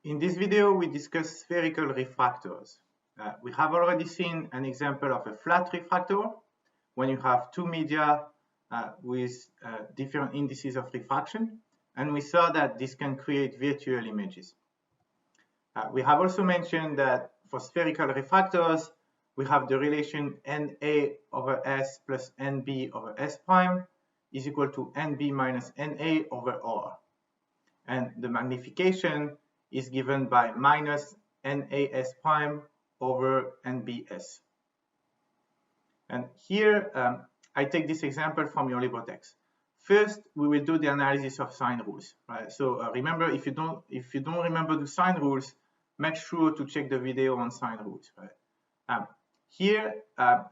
In this video, we discuss spherical refractors. We have already seen an example of a flat refractor when you have two media with different indices of refraction, and we saw that this can create virtual images. We have also mentioned that for spherical refractors, we have the relation NA over S plus NB over S prime is equal to NB minus NA over R. And the magnification is given by minus NAS prime over NBS. And here I take this example from your LibreText. First, we will do the analysis of sign rules. Right? So remember, if you don't remember the sign rules, make sure to check the video on sign rules. Right? Here,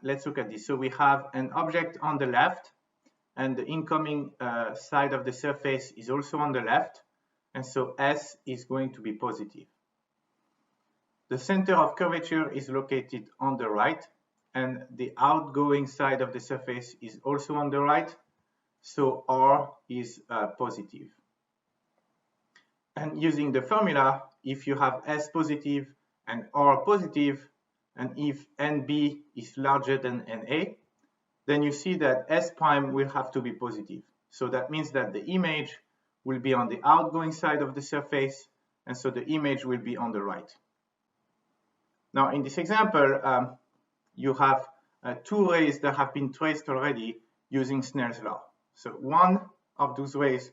let's look at this. So we have an object on the left, and the incoming side of the surface is also on the left. And so S is going to be positive. The center of curvature is located on the right, and the outgoing side of the surface is also on the right. So R is positive. And using the formula, if you have S positive and R positive, and if NB is larger than NA, then you see that S prime will have to be positive. So that means that the image will be on the outgoing side of the surface, and so the image will be on the right. Now, in this example, you have two rays that have been traced already using Snell's law. So one of those rays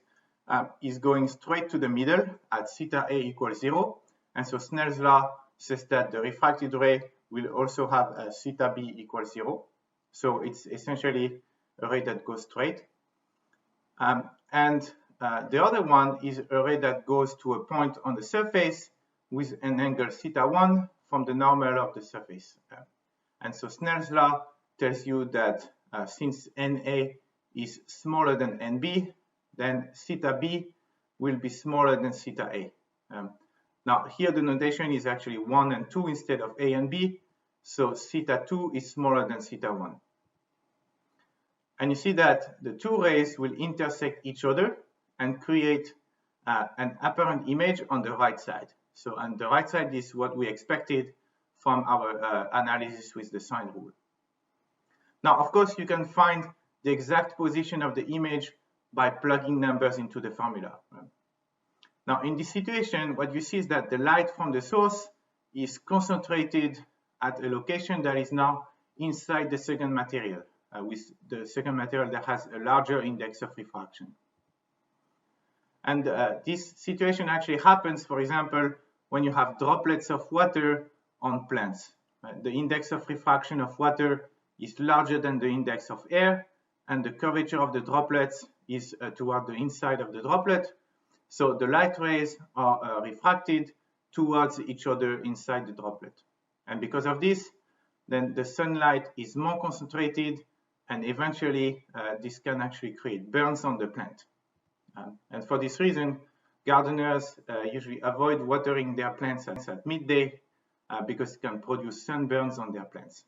is going straight to the middle at theta A equals 0, and so Snell's law says that the refracted ray will also have a theta B equals 0. So it's essentially a ray that goes straight. The other one is a ray that goes to a point on the surface with an angle theta 1 from the normal of the surface. And so Snell's law tells you that since NA is smaller than NB, then theta B will be smaller than theta A. Now here the notation is actually 1 and 2 instead of A and B, so theta 2 is smaller than theta 1. And you see that the two rays will intersect each other and create an apparent image on the right side. So on the right side is what we expected from our analysis with the sign rule. Now, of course, you can find the exact position of the image by plugging numbers into the formula. Now, in this situation, what you see is that the light from the source is concentrated at a location that is now inside the second material, with the second material that has a larger index of refraction. And this situation actually happens, for example, when you have droplets of water on plants. The index of refraction of water is larger than the index of air, and the curvature of the droplets is toward the inside of the droplet. So the light rays are refracted towards each other inside the droplet. And because of this, then the sunlight is more concentrated, and eventually this can actually create burns on the plant. And for this reason, gardeners usually avoid watering their plants at midday because it can produce sunburns on their plants.